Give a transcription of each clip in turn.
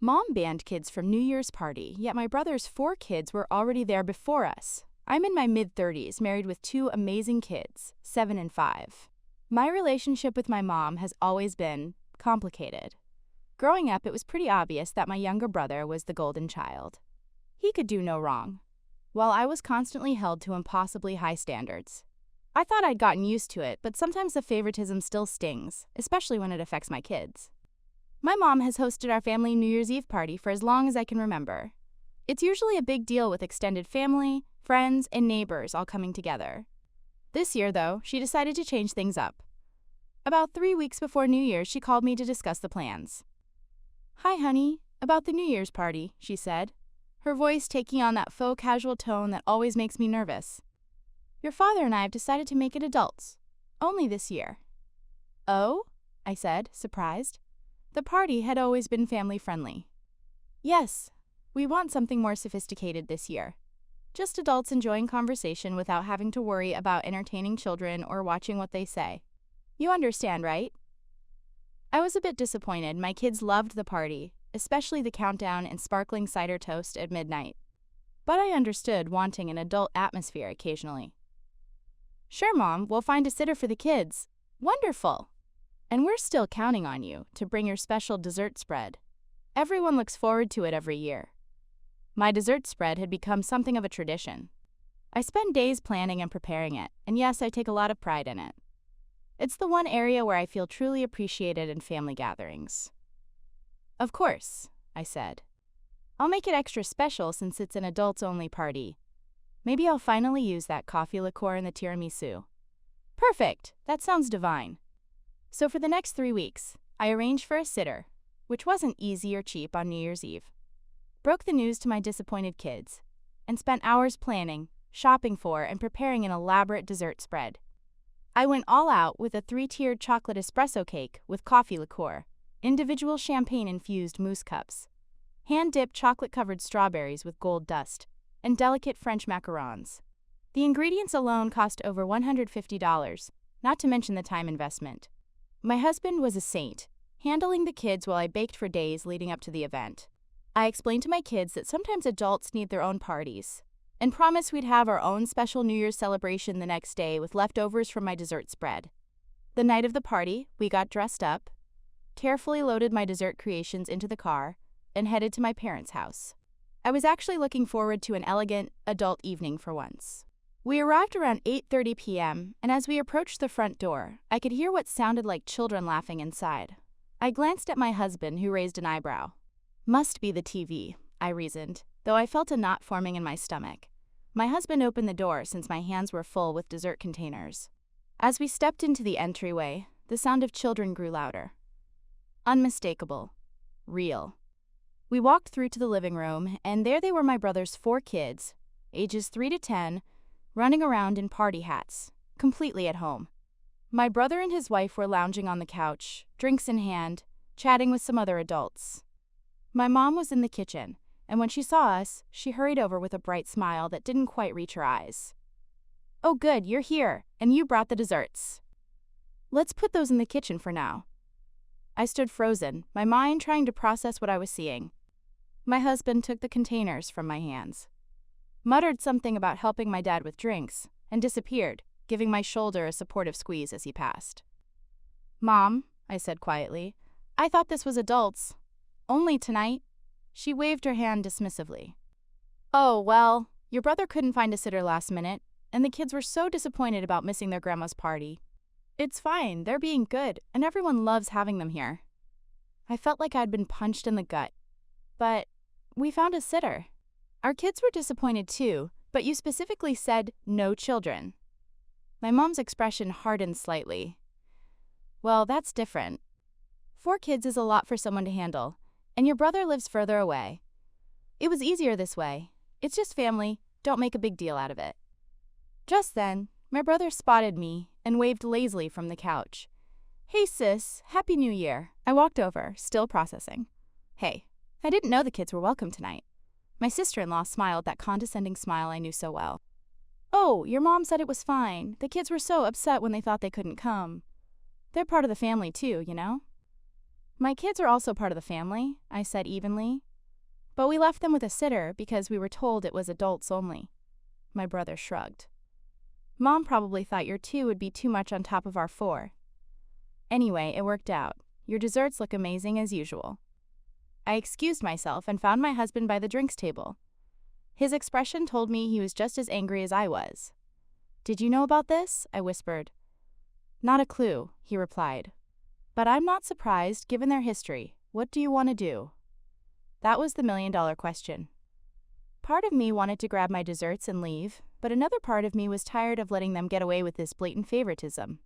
Mom banned kids from New Year's party, yet my brother's 4 kids were already there before us. I'm in my mid-30s, married with 2 amazing kids, 7 and 5. My relationship with my mom has always been complicated. Growing up, it was pretty obvious that my younger brother was the golden child. He could do no wrong, while I was constantly held to impossibly high standards. I thought I'd gotten used to it, but sometimes the favoritism still stings, especially when it affects my kids. My mom has hosted our family New Year's Eve party for as long as I can remember. It's usually a big deal with extended family, friends, and neighbors all coming together. This year, though, she decided to change things up. About 3 weeks before New Year's, she called me to discuss the plans. "Hi, honey, about the New Year's party," she said, her voice taking on that faux casual tone that always makes me nervous. "Your father and I have decided to make it adults, only this year." "Oh?" I said, surprised. The party had always been family-friendly. "Yes, we want something more sophisticated this year. Just adults enjoying conversation without having to worry about entertaining children or watching what they say. You understand, right?" I was a bit disappointed. My kids loved the party, especially the countdown and sparkling cider toast at midnight. But I understood wanting an adult atmosphere occasionally. "Sure, Mom, we'll find a sitter for the kids." "Wonderful! And we're still counting on you to bring your special dessert spread. Everyone looks forward to it every year." My dessert spread had become something of a tradition. I spend days planning and preparing it, and yes, I take a lot of pride in it. It's the one area where I feel truly appreciated in family gatherings. "Of course," I said. "I'll make it extra special since it's an adults-only party. Maybe I'll finally use that coffee liqueur in the tiramisu." "Perfect! That sounds divine." So for the next 3 weeks, I arranged for a sitter, which wasn't easy or cheap on New Year's Eve. Broke the news to my disappointed kids, and spent hours planning, shopping for, and preparing an elaborate dessert spread. I went all out with a 3-tiered chocolate espresso cake with coffee liqueur, individual champagne-infused mousse cups, hand-dipped chocolate-covered strawberries with gold dust, and delicate French macarons. The ingredients alone cost over $150, not to mention the time investment. My husband was a saint, handling the kids while I baked for days leading up to the event. I explained to my kids that sometimes adults need their own parties, and promised we'd have our own special New Year's celebration the next day with leftovers from my dessert spread. The night of the party, we got dressed up, carefully loaded my dessert creations into the car, and headed to my parents' house. I was actually looking forward to an elegant, adult evening for once. We arrived around 8:30 p.m., and as we approached the front door, I could hear what sounded like children laughing inside. I glanced at my husband, who raised an eyebrow. "Must be the TV," I reasoned, though I felt a knot forming in my stomach. My husband opened the door since my hands were full with dessert containers. As we stepped into the entryway, the sound of children grew louder. Unmistakable. Real. We walked through to the living room, and there they were, my brother's 4 kids, ages 3 to 10, running around in party hats, completely at home. My brother and his wife were lounging on the couch, drinks in hand, chatting with some other adults. My mom was in the kitchen, and when she saw us, she hurried over with a bright smile that didn't quite reach her eyes. "Oh good, you're here, and you brought the desserts. Let's put those in the kitchen for now." I stood frozen, my mind trying to process what I was seeing. My husband took the containers from my hands, muttered something about helping my dad with drinks, and disappeared, giving my shoulder a supportive squeeze as he passed. "Mom," I said quietly, "I thought this was adults. Only tonight." She waved her hand dismissively. "Oh, well, your brother couldn't find a sitter last minute, and the kids were so disappointed about missing their grandma's party. It's fine, they're being good, and everyone loves having them here." I felt like I'd been punched in the gut. "But we found a sitter." "Our kids were disappointed too, but you specifically said no children." My mom's expression hardened slightly. "Well, that's different. 4 kids is a lot for someone to handle, and your brother lives further away. It was easier this way. It's just family, don't make a big deal out of it." Just then, my brother spotted me and waved lazily from the couch. "Hey sis, Happy New Year." I walked over, still processing. "Hey, I didn't know the kids were welcome tonight." My sister-in-law smiled that condescending smile I knew so well. "Oh, your mom said it was fine. The kids were so upset when they thought they couldn't come. They're part of the family too, you know?" My kids are also part of the family, I said evenly. But we left them with a sitter because we were told it was adults only. My brother shrugged. Mom probably thought your 2 would be too much on top of our 4. Anyway, it worked out. Your desserts look amazing as usual. I excused myself and found my husband by the drinks table. His expression told me he was just as angry as I was. Did you know about this? I whispered. Not a clue, he replied. But I'm not surprised, given their history. What do you want to do? That was the million-dollar question. Part of me wanted to grab my desserts and leave, but another part of me was tired of letting them get away with this blatant favoritism.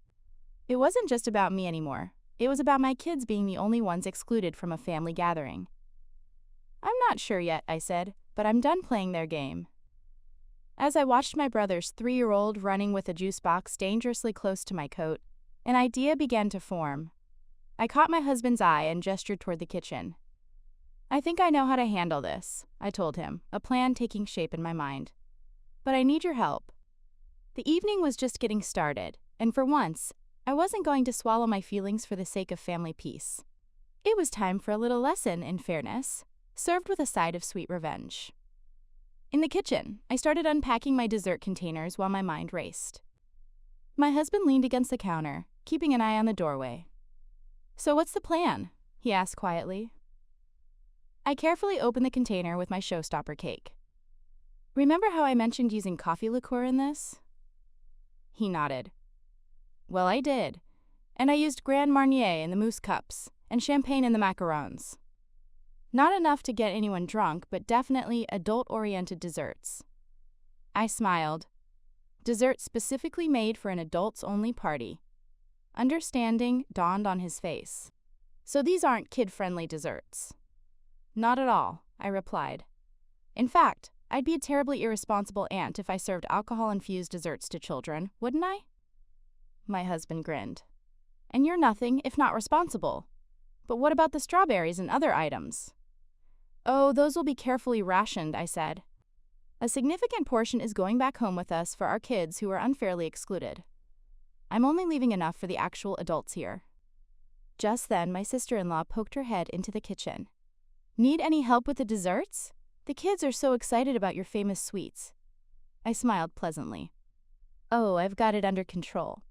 It wasn't just about me anymore. It was about my kids being the only ones excluded from a family gathering. I'm not sure yet, I said, but I'm done playing their game. As I watched my brother's 3-year-old running with a juice box dangerously close to my coat, an idea began to form. I caught my husband's eye and gestured toward the kitchen. I think I know how to handle this, I told him, a plan taking shape in my mind. But I need your help. The evening was just getting started, and for once, I wasn't going to swallow my feelings for the sake of family peace. It was time for a little lesson in fairness, served with a side of sweet revenge. In the kitchen, I started unpacking my dessert containers while my mind raced. My husband leaned against the counter, keeping an eye on the doorway. So what's the plan? He asked quietly. I carefully opened the container with my showstopper cake. Remember how I mentioned using coffee liqueur in this? He nodded. Well, I did. And I used Grand Marnier in the mousse cups and champagne in the macarons. Not enough to get anyone drunk, but definitely adult-oriented desserts. I smiled. Dessert specifically made for an adults-only party. Understanding dawned on his face. So these aren't kid-friendly desserts. Not at all, I replied. In fact, I'd be a terribly irresponsible aunt if I served alcohol-infused desserts to children, wouldn't I? My husband grinned. And you're nothing if not responsible. But what about the strawberries and other items? Oh, those will be carefully rationed, I said. A significant portion is going back home with us for our kids who are unfairly excluded. I'm only leaving enough for the actual adults here. Just then, my sister-in-law poked her head into the kitchen. Need any help with the desserts? The kids are so excited about your famous sweets. I smiled pleasantly. Oh, I've got it under control.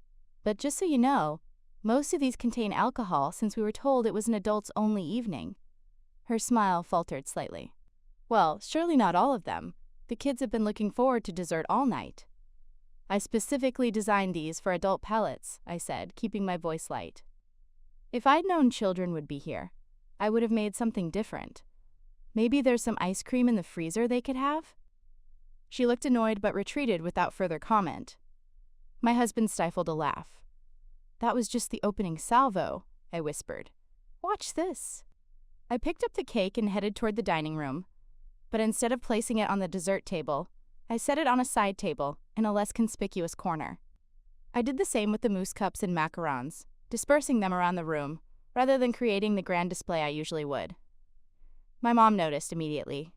But just so you know, most of these contain alcohol since we were told it was an adults-only evening. Her smile faltered slightly. Well, surely not all of them. The kids have been looking forward to dessert all night. I specifically designed these for adult palates, I said, keeping my voice light. If I'd known children would be here, I would have made something different. Maybe there's some ice cream in the freezer they could have? She looked annoyed but retreated without further comment. My husband stifled a laugh. That was just the opening salvo, I whispered. Watch this. I picked up the cake and headed toward the dining room, but instead of placing it on the dessert table, I set it on a side table in a less conspicuous corner. I did the same with the mousse cups and macarons, dispersing them around the room, rather than creating the grand display I usually would. My mom noticed immediately.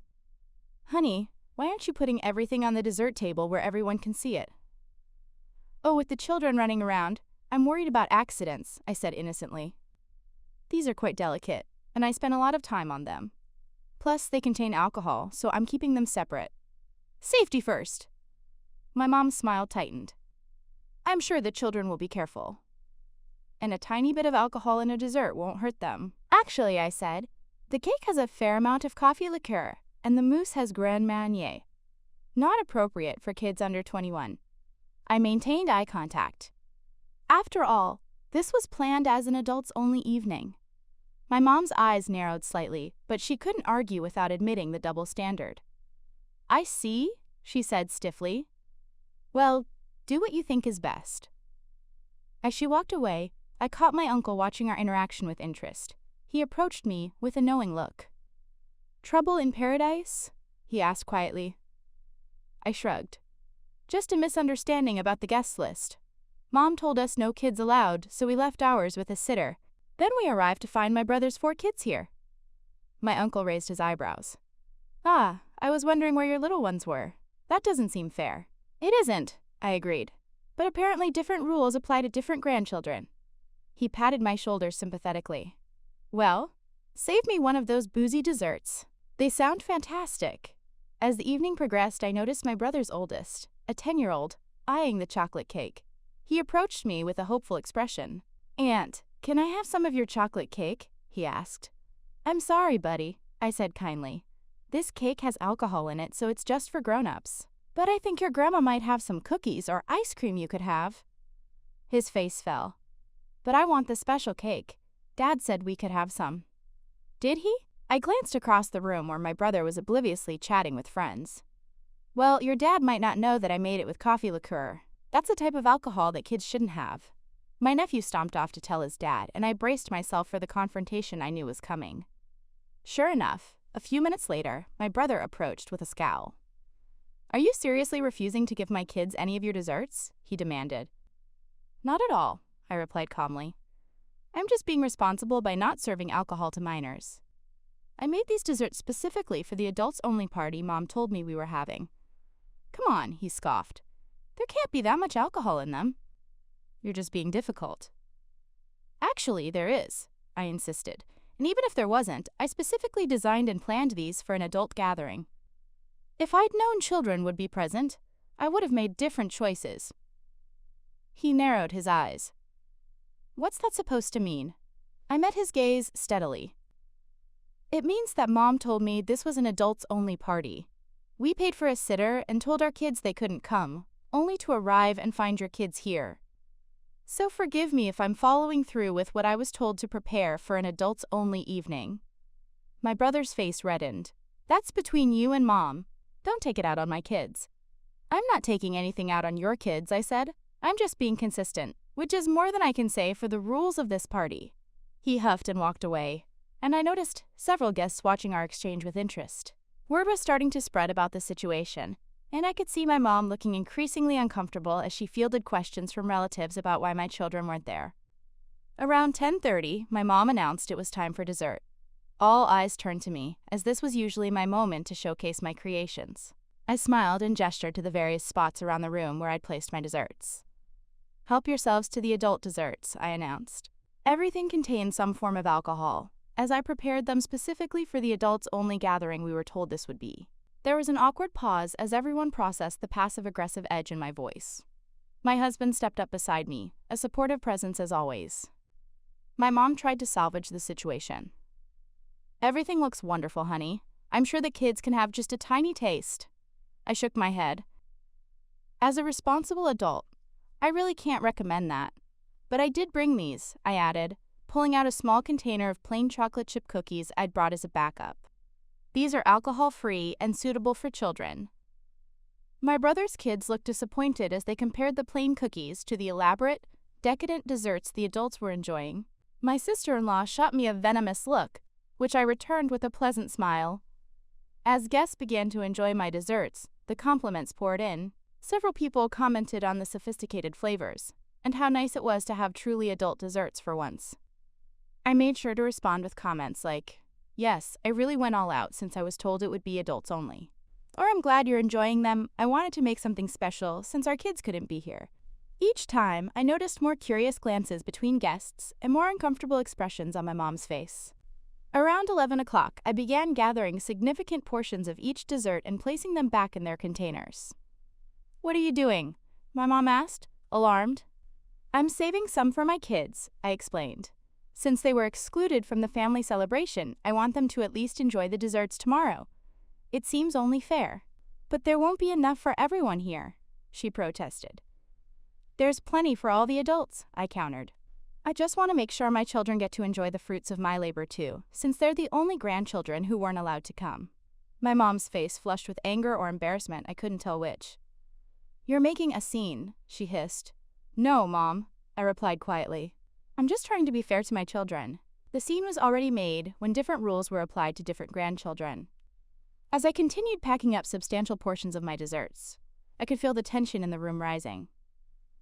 Honey, why aren't you putting everything on the dessert table where everyone can see it? Oh, with the children running around, I'm worried about accidents, I said innocently. These are quite delicate, and I spent a lot of time on them. Plus, they contain alcohol, so I'm keeping them separate. Safety first! My mom's smile tightened. I'm sure the children will be careful. And a tiny bit of alcohol in a dessert won't hurt them. Actually, I said, the cake has a fair amount of coffee liqueur, and the mousse has Grand Marnier. Not appropriate for kids under 21. I maintained eye contact. After all, this was planned as an adults-only evening. My mom's eyes narrowed slightly, but she couldn't argue without admitting the double standard. I see, she said stiffly. Well, do what you think is best. As she walked away, I caught my uncle watching our interaction with interest. He approached me with a knowing look. Trouble in paradise? He asked quietly. I shrugged. Just a misunderstanding about the guest list. Mom told us no kids allowed, so we left ours with a sitter. Then we arrived to find my brother's 4 kids here. My uncle raised his eyebrows. Ah, I was wondering where your little ones were. That doesn't seem fair. It isn't, I agreed. But apparently different rules apply to different grandchildren. He patted my shoulders sympathetically. Well, save me one of those boozy desserts. They sound fantastic. As the evening progressed, I noticed my brother's oldest, a 10-year-old, eyeing the chocolate cake. He approached me with a hopeful expression. "Aunt, can I have some of your chocolate cake?" he asked. "I'm sorry, buddy," I said kindly. "This cake has alcohol in it, so it's just for grown-ups. But I think your grandma might have some cookies or ice cream you could have." His face fell. "But I want the special cake. Dad said we could have some." "Did he?" I glanced across the room where my brother was obliviously chatting with friends. "Well, your dad might not know that I made it with coffee liqueur. That's a type of alcohol that kids shouldn't have." My nephew stomped off to tell his dad, and I braced myself for the confrontation I knew was coming. Sure enough, a few minutes later, my brother approached with a scowl. "Are you seriously refusing to give my kids any of your desserts?" he demanded. "Not at all," I replied calmly. "I'm just being responsible by not serving alcohol to minors. I made these desserts specifically for the adults-only party Mom told me we were having." "Come on," he scoffed. "There can't be that much alcohol in them." "You're just being difficult." "Actually, there is," I insisted. "And even if there wasn't, I specifically designed and planned these for an adult gathering. If I'd known children would be present, I would have made different choices." He narrowed his eyes. "What's that supposed to mean?" I met his gaze steadily. "It means that Mom told me this was an adults-only party. We paid for a sitter and told our kids they couldn't come, only to arrive and find your kids here. So forgive me if I'm following through with what I was told to prepare for an adults-only evening." My brother's face reddened. "That's between you and Mom. Don't take it out on my kids." "I'm not taking anything out on your kids," I said. "I'm just being consistent, which is more than I can say for the rules of this party." He huffed and walked away, and I noticed several guests watching our exchange with interest. Word was starting to spread about the situation, and I could see my mom looking increasingly uncomfortable as she fielded questions from relatives about why my children weren't there. Around 10:30, my mom announced it was time for dessert. All eyes turned to me, as this was usually my moment to showcase my creations. I smiled and gestured to the various spots around the room where I'd placed my desserts. "Help yourselves to the adult desserts," I announced. Everything contained some form of alcohol, as I prepared them specifically for the adults-only gathering we were told this would be. There was an awkward pause as everyone processed the passive-aggressive edge in my voice. My husband stepped up beside me, a supportive presence as always. My mom tried to salvage the situation. "Everything looks wonderful, honey. I'm sure the kids can have just a tiny taste." I shook my head. "As a responsible adult, I really can't recommend that. But I did bring these," I added, pulling out a small container of plain chocolate chip cookies I'd brought as a backup. "These are alcohol-free and suitable for children." My brother's kids looked disappointed as they compared the plain cookies to the elaborate, decadent desserts the adults were enjoying. My sister-in-law shot me a venomous look, which I returned with a pleasant smile. As guests began to enjoy my desserts, the compliments poured in. Several people commented on the sophisticated flavors, and how nice it was to have truly adult desserts for once. I made sure to respond with comments like, "Yes, I really went all out since I was told it would be adults only." Or, "I'm glad you're enjoying them. I wanted to make something special since our kids couldn't be here." Each time, I noticed more curious glances between guests and more uncomfortable expressions on my mom's face. Around 11 o'clock, I began gathering significant portions of each dessert and placing them back in their containers. "What are you doing?" my mom asked, alarmed. "I'm saving some for my kids," I explained. "Since they were excluded from the family celebration, I want them to at least enjoy the desserts tomorrow. It seems only fair." "But there won't be enough for everyone here," she protested. "There's plenty for all the adults," I countered. "I just want to make sure my children get to enjoy the fruits of my labor too, since they're the only grandchildren who weren't allowed to come." My mom's face flushed with anger or embarrassment, I couldn't tell which. "You're making a scene," she hissed. "No, Mom," I replied quietly. "I'm just trying to be fair to my children." The scene was already made when different rules were applied to different grandchildren. As I continued packing up substantial portions of my desserts, I could feel the tension in the room rising.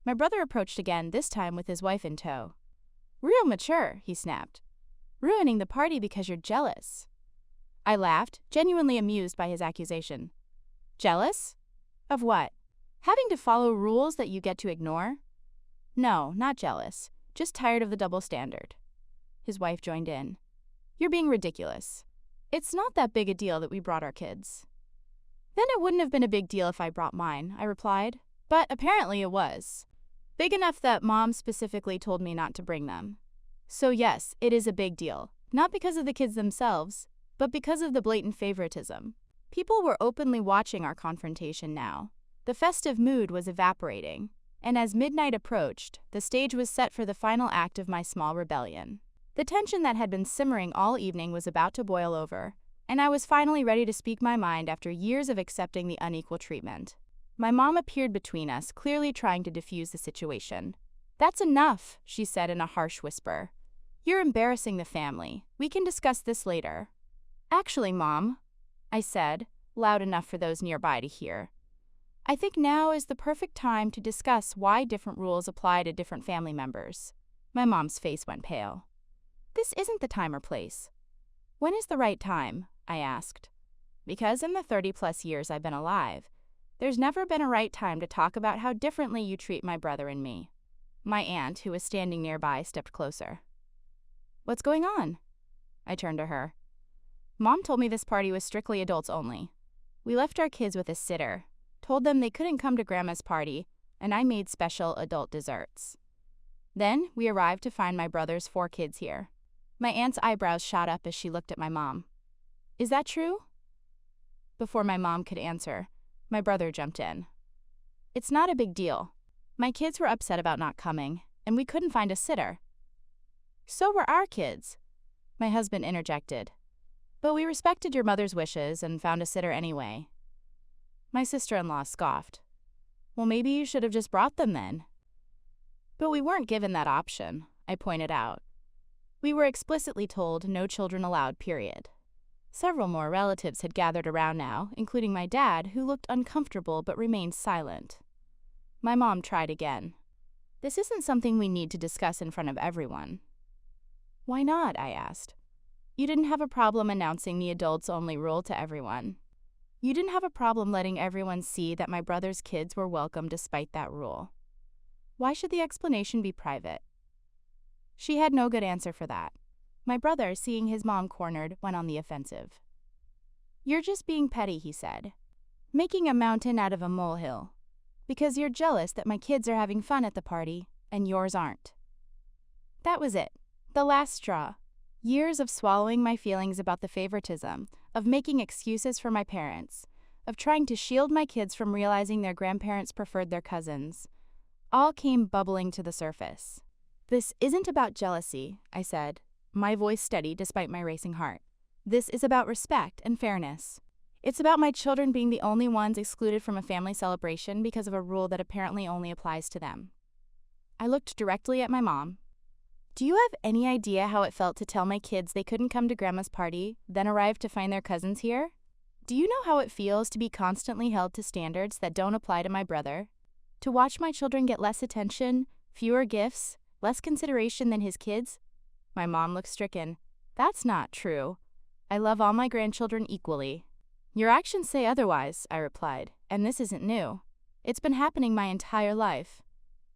My brother approached again, this time with his wife in tow. "Real mature," he snapped. "Ruining the party because you're jealous." I laughed, genuinely amused by his accusation. "Jealous? Of what? Having to follow rules that you get to ignore?" "No, not jealous. Just tired of the double standard." His wife joined in. You're being ridiculous. It's not that big a deal that we brought our kids. Then it wouldn't have been a big deal if I brought mine, I replied. But apparently it was. Big enough that Mom specifically told me not to bring them. So yes, it is a big deal. Not because of the kids themselves, but because of the blatant favoritism. People were openly watching our confrontation now. The festive mood was evaporating, and as midnight approached, the stage was set for the final act of my small rebellion. The tension that had been simmering all evening was about to boil over, and I was finally ready to speak my mind after years of accepting the unequal treatment. My mom appeared between us, clearly trying to defuse the situation. "That's enough," she said in a harsh whisper. "You're embarrassing the family. We can discuss this later." "Actually, Mom," I said, loud enough for those nearby to hear, "I think now is the perfect time to discuss why different rules apply to different family members." My mom's face went pale. "This isn't the time or place." "When is the right time?" I asked. "Because in the 30-plus years I've been alive, there's never been a right time to talk about how differently you treat my brother and me." My aunt, who was standing nearby, stepped closer. "What's going on?" I turned to her. "Mom told me this party was strictly adults only. We left our kids with a sitter, told them they couldn't come to Grandma's party, and I made special adult desserts. Then we arrived to find my brother's 4 kids here." My aunt's eyebrows shot up as she looked at my mom. "Is that true?" Before my mom could answer, my brother jumped in. "It's not a big deal. My kids were upset about not coming, and we couldn't find a sitter." "So were our kids," my husband interjected. "But we respected your mother's wishes and found a sitter anyway." My sister-in-law scoffed. "Well, maybe you should have just brought them then." "But we weren't given that option," I pointed out. "We were explicitly told no children allowed, period." Several more relatives had gathered around now, including my dad, who looked uncomfortable but remained silent. My mom tried again. "This isn't something we need to discuss in front of everyone." "Why not?" I asked. "You didn't have a problem announcing the adults-only rule to everyone. You didn't have a problem letting everyone see that my brother's kids were welcome despite that rule. Why should the explanation be private?" She had no good answer for that. My brother, seeing his mom cornered, went on the offensive. "You're just being petty," he said, "making a mountain out of a molehill, because you're jealous that my kids are having fun at the party and yours aren't." That was it, the last straw. Years of swallowing my feelings about the favoritism, of making excuses for my parents, of trying to shield my kids from realizing their grandparents preferred their cousins, all came bubbling to the surface. "This isn't about jealousy," I said, my voice steady despite my racing heart. "This is about respect and fairness. It's about my children being the only ones excluded from a family celebration because of a rule that apparently only applies to them." I looked directly at my mom. "Do you have any idea how it felt to tell my kids they couldn't come to Grandma's party, then arrive to find their cousins here? Do you know how it feels to be constantly held to standards that don't apply to my brother? To watch my children get less attention, fewer gifts, less consideration than his kids?" My mom looked stricken. "That's not true. I love all my grandchildren equally." "Your actions say otherwise," I replied, "and this isn't new. It's been happening my entire life.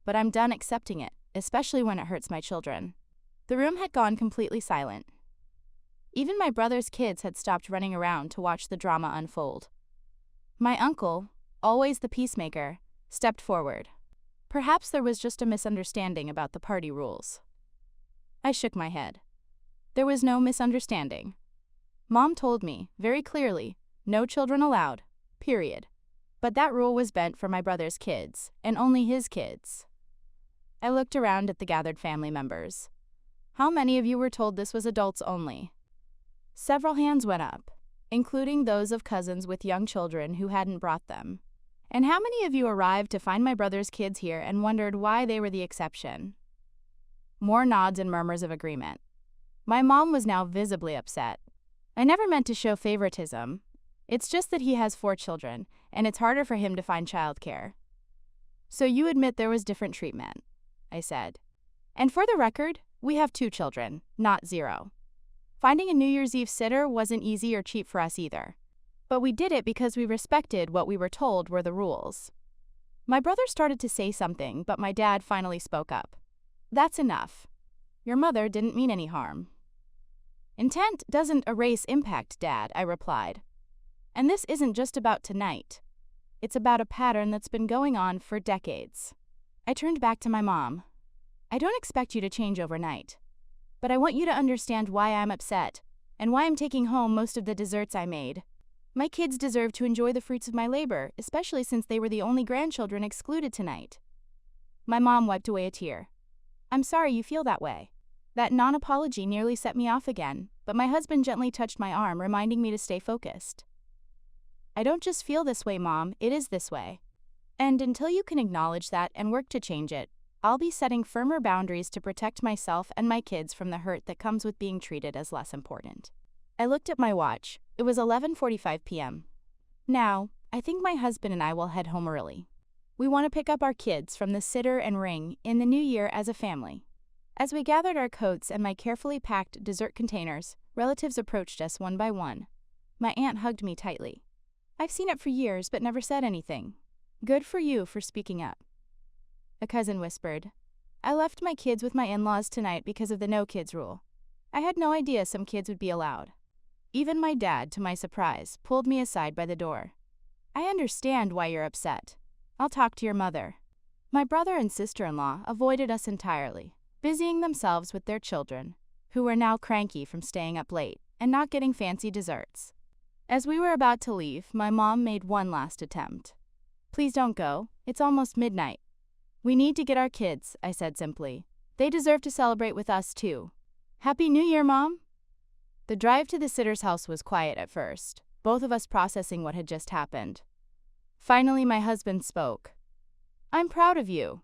But I'm done accepting it, especially when it hurts my children." The room had gone completely silent. Even my brother's kids had stopped running around to watch the drama unfold. My uncle, always the peacemaker, stepped forward. Perhaps there was just a misunderstanding about the party rules. I shook my head. There was no misunderstanding. Mom told me, very clearly, no children allowed, period. But that rule was bent for my brother's kids, and only his kids. I looked around at the gathered family members. "How many of you were told this was adults only?" Several hands went up, including those of cousins with young children who hadn't brought them. "And how many of you arrived to find my brother's kids here and wondered why they were the exception?" More nods and murmurs of agreement. My mom was now visibly upset. "I never meant to show favoritism. It's just that he has 4 children, and it's harder for him to find childcare." "So you admit there was different treatment," I said. "And for the record, we have 2 children, not 0. Finding a New Year's Eve sitter wasn't easy or cheap for us either. But we did it because we respected what we were told were the rules." My brother started to say something, but my dad finally spoke up. "That's enough. Your mother didn't mean any harm." Intent doesn't erase impact, Dad, I replied. And this isn't just about tonight. It's about a pattern that's been going on for decades. I turned back to my mom. I don't expect you to change overnight, but I want you to understand why I'm upset and why I'm taking home most of the desserts I made. My kids deserve to enjoy the fruits of my labor, especially since they were the only grandchildren excluded tonight. My mom wiped away a tear. I'm sorry you feel that way. That non-apology nearly set me off again, but my husband gently touched my arm, reminding me to stay focused. I don't just feel this way, Mom, it is this way. And until you can acknowledge that and work to change it, I'll be setting firmer boundaries to protect myself and my kids from the hurt that comes with being treated as less important. I looked at my watch. It was 11:45 p.m. Now, I think my husband and I will head home early. We want to pick up our kids from the sitter and ring in the new year as a family. As we gathered our coats and my carefully packed dessert containers, relatives approached us one by one. My aunt hugged me tightly. I've seen it for years but never said anything. Good for you for speaking up. A cousin whispered, I left my kids with my in-laws tonight because of the no kids rule. I had no idea some kids would be allowed. Even my dad, to my surprise, pulled me aside by the door. I understand why you're upset. I'll talk to your mother. My brother and sister-in-law avoided us entirely, busying themselves with their children, who were now cranky from staying up late and not getting fancy desserts. As we were about to leave, my mom made one last attempt. Please don't go. It's almost midnight. We need to get our kids, I said simply. They deserve to celebrate with us too. Happy New Year, Mom! The drive to the sitter's house was quiet at first, both of us processing what had just happened. Finally, my husband spoke. I'm proud of you.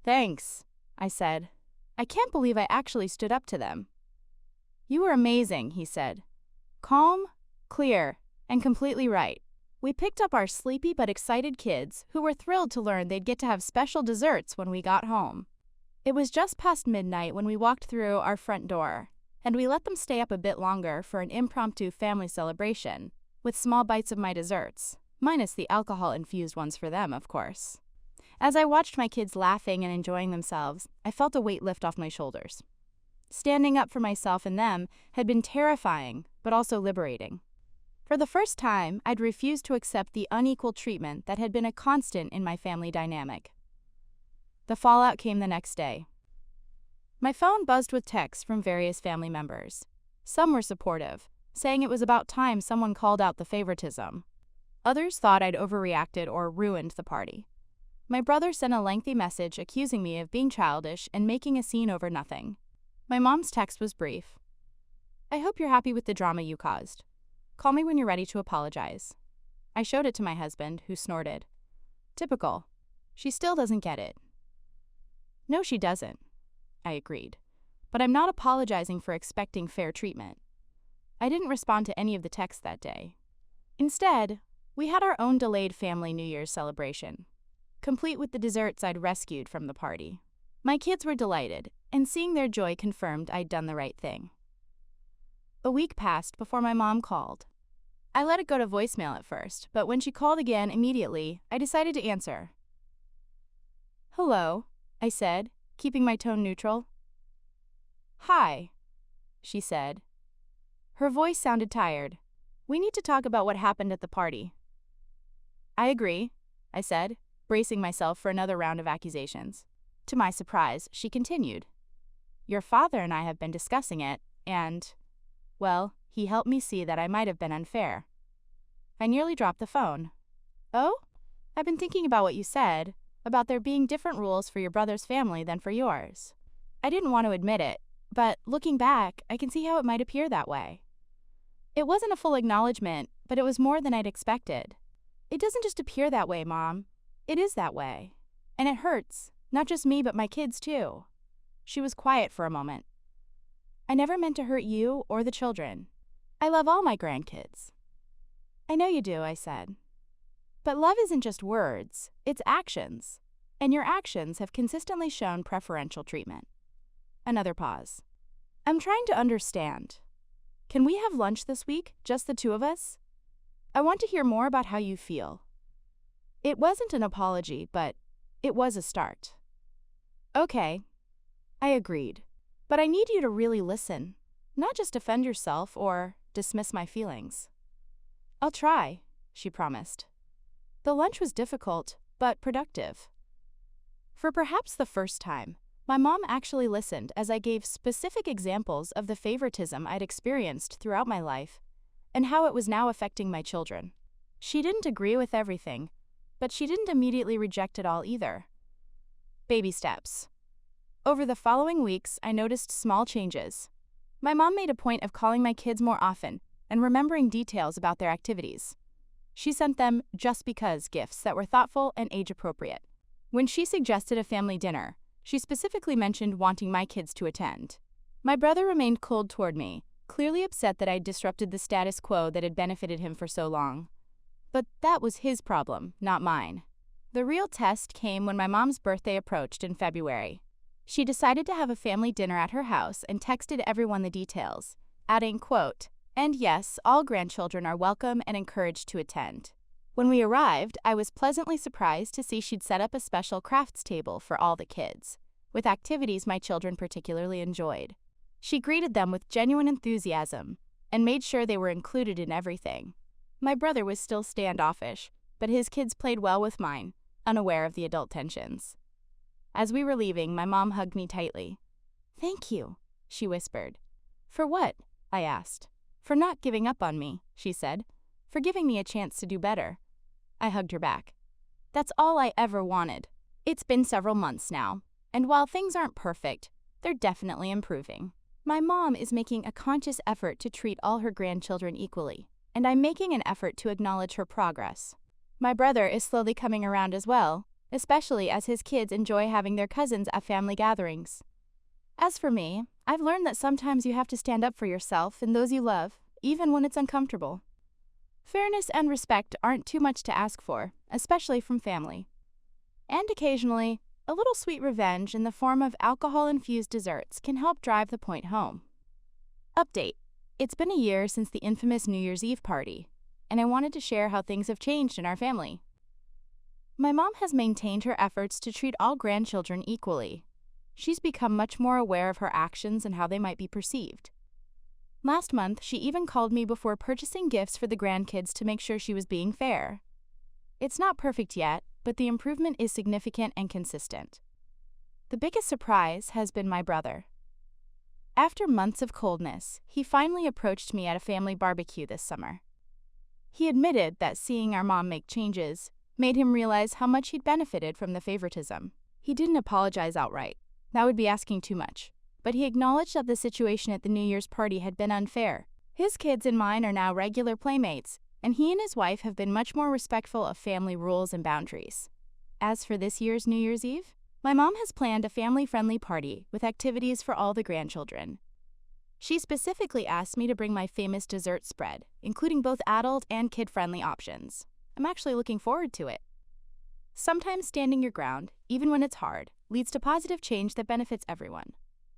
Thanks, I said. I can't believe I actually stood up to them. You were amazing, he said. Calm, clear, and completely right. We picked up our sleepy but excited kids, who were thrilled to learn they'd get to have special desserts when we got home. It was just past midnight when we walked through our front door, and we let them stay up a bit longer for an impromptu family celebration, with small bites of my desserts, minus the alcohol-infused ones for them, of course. As I watched my kids laughing and enjoying themselves, I felt a weight lift off my shoulders. Standing up for myself and them had been terrifying, but also liberating. For the first time, I'd refused to accept the unequal treatment that had been a constant in my family dynamic. The fallout came the next day. My phone buzzed with texts from various family members. Some were supportive, saying it was about time someone called out the favoritism. Others thought I'd overreacted or ruined the party. My brother sent a lengthy message accusing me of being childish and making a scene over nothing. My mom's text was brief. I hope you're happy with the drama you caused. Call me when you're ready to apologize. I showed it to my husband, who snorted. Typical. She still doesn't get it. No, she doesn't, I agreed. But I'm not apologizing for expecting fair treatment. I didn't respond to any of the texts that day. Instead, we had our own delayed family New Year's celebration, complete with the desserts I'd rescued from the party. My kids were delighted, and seeing their joy confirmed I'd done the right thing. A week passed before my mom called. I let it go to voicemail at first, but when she called again immediately, I decided to answer. Hello, I said, keeping my tone neutral. Hi, she said. Her voice sounded tired. We need to talk about what happened at the party. I agree, I said, bracing myself for another round of accusations. To my surprise, she continued. Your father and I have been discussing it, and, well, he helped me see that I might have been unfair. I nearly dropped the phone. Oh? I've been thinking about what you said, about there being different rules for your brother's family than for yours. I didn't want to admit it, but looking back, I can see how it might appear that way. It wasn't a full acknowledgement, but it was more than I'd expected. It doesn't just appear that way, Mom. It is that way. And it hurts, not just me, but my kids too. She was quiet for a moment. I never meant to hurt you or the children. I love all my grandkids. I know you do, I said. But love isn't just words, it's actions. And your actions have consistently shown preferential treatment. Another pause. I'm trying to understand. Can we have lunch this week, just the two of us? I want to hear more about how you feel. It wasn't an apology, but it was a start. Okay, I agreed. But I need you to really listen. not just defend yourself or dismiss my feelings. I'll try, she promised. The lunch was difficult, but productive. For perhaps the first time, my mom actually listened as I gave specific examples of the favoritism I'd experienced throughout my life and how it was now affecting my children. She didn't agree with everything, but she didn't immediately reject it all either. Baby steps. Over the following weeks, I noticed small changes. My mom made a point of calling my kids more often and remembering details about their activities. She sent them just because gifts that were thoughtful and age-appropriate. When she suggested a family dinner, she specifically mentioned wanting my kids to attend. My brother remained cold toward me, clearly upset that I'd disrupted the status quo that had benefited him for so long. But that was his problem, not mine. The real test came when my mom's birthday approached in February. She decided to have a family dinner at her house and texted everyone the details, adding, quote, "And yes, all grandchildren are welcome and encouraged to attend." When we arrived, I was pleasantly surprised to see she'd set up a special crafts table for all the kids, with activities my children particularly enjoyed. She greeted them with genuine enthusiasm and made sure they were included in everything. My brother was still standoffish, but his kids played well with mine, unaware of the adult tensions. As we were leaving, my mom hugged me tightly. "Thank you," she whispered. "For what?" I asked. "For not giving up on me," she said. "For giving me a chance to do better." I hugged her back. That's all I ever wanted. It's been several months now, and while things aren't perfect, they're definitely improving. My mom is making a conscious effort to treat all her grandchildren equally, and I'm making an effort to acknowledge her progress. My brother is slowly coming around as well, especially as his kids enjoy having their cousins at family gatherings. As for me, I've learned that sometimes you have to stand up for yourself and those you love, even when it's uncomfortable. Fairness and respect aren't too much to ask for, especially from family. And occasionally, a little sweet revenge in the form of alcohol-infused desserts can help drive the point home. Update. It's been a year since the infamous New Year's Eve party, and I wanted to share how things have changed in our family. My mom has maintained her efforts to treat all grandchildren equally. She's become much more aware of her actions and how they might be perceived. Last month, she even called me before purchasing gifts for the grandkids to make sure she was being fair. It's not perfect yet, but the improvement is significant and consistent. The biggest surprise has been my brother. After months of coldness, he finally approached me at a family barbecue this summer. He admitted that seeing our mom make changes made him realize how much he'd benefited from the favoritism. He didn't apologize outright. That would be asking too much. But he acknowledged that the situation at the New Year's party had been unfair. His kids and mine are now regular playmates, and he and his wife have been much more respectful of family rules and boundaries. As for this year's New Year's Eve, my mom has planned a family-friendly party with activities for all the grandchildren. She specifically asked me to bring my famous dessert spread, including both adult and kid-friendly options. I'm actually looking forward to it. Sometimes standing your ground, even when it's hard, leads to positive change that benefits everyone.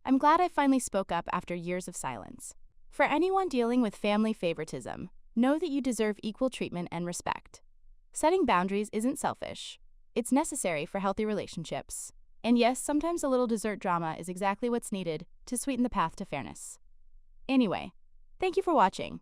I'm glad I finally spoke up after years of silence. For anyone dealing with family favoritism, know that you deserve equal treatment and respect. Setting boundaries isn't selfish. It's necessary for healthy relationships. And yes, sometimes a little dessert drama is exactly what's needed to sweeten the path to fairness. Anyway, thank you for watching.